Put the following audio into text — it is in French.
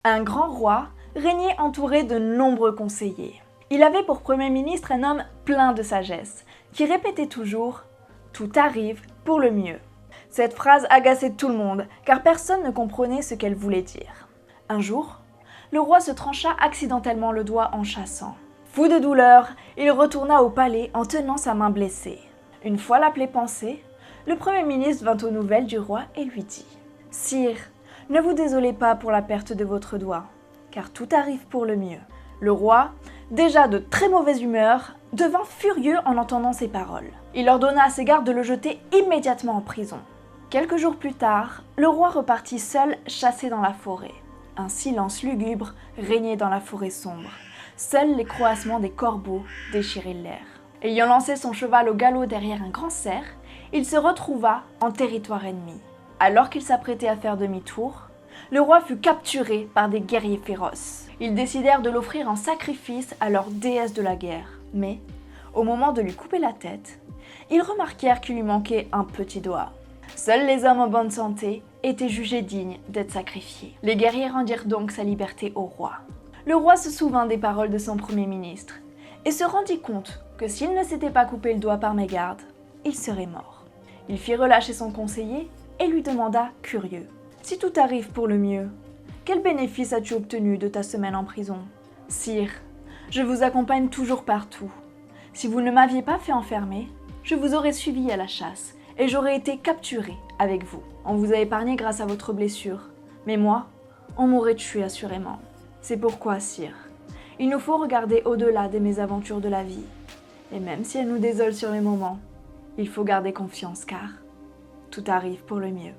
Un grand roi régnait entouré de nombreux conseillers. Il avait pour premier ministre un homme plein de sagesse, qui répétait toujours « Tout arrive pour le mieux ». Cette phrase agaçait tout le monde, car personne ne comprenait ce qu'elle voulait dire. Un jour, le roi se trancha accidentellement le doigt en chassant. Fou de douleur, il retourna au palais en tenant sa main blessée. Une fois la plaie pansée, le premier ministre vint aux nouvelles du roi et lui dit « Sire, ne vous désolez pas pour la perte de votre doigt, car tout arrive pour le mieux. » Le roi, déjà de très mauvaise humeur, devint furieux en entendant ces paroles. Il ordonna à ses gardes de le jeter immédiatement en prison. Quelques jours plus tard, le roi repartit seul chasser dans la forêt. Un silence lugubre régnait dans la forêt sombre. Seuls les croassements des corbeaux déchiraient l'air. Ayant lancé son cheval au galop derrière un grand cerf, il se retrouva en territoire ennemi. Alors qu'il s'apprêtait à faire demi-tour, le roi fut capturé par des guerriers féroces. Ils décidèrent de l'offrir en sacrifice à leur déesse de la guerre. Mais, au moment de lui couper la tête, ils remarquèrent qu'il lui manquait un petit doigt. Seuls les hommes en bonne santé étaient jugés dignes d'être sacrifiés. Les guerriers rendirent donc sa liberté au roi. Le roi se souvint des paroles de son premier ministre et se rendit compte que s'il ne s'était pas coupé le doigt par mégarde, il serait mort. Il fit relâcher son conseiller et lui demanda, curieux, « Si tout arrive pour le mieux, quel bénéfice as-tu obtenu de ta semaine en prison ? » ?»« Sire, je vous accompagne toujours partout. Si vous ne m'aviez pas fait enfermer, je vous aurais suivi à la chasse et j'aurais été capturé avec vous. On vous a épargné grâce à votre blessure, mais moi, on m'aurait tué assurément. C'est pourquoi, sire, il nous faut regarder au-delà des mésaventures de la vie. Et même si elles nous désolent sur les moments, il faut garder confiance car tout arrive pour le mieux. »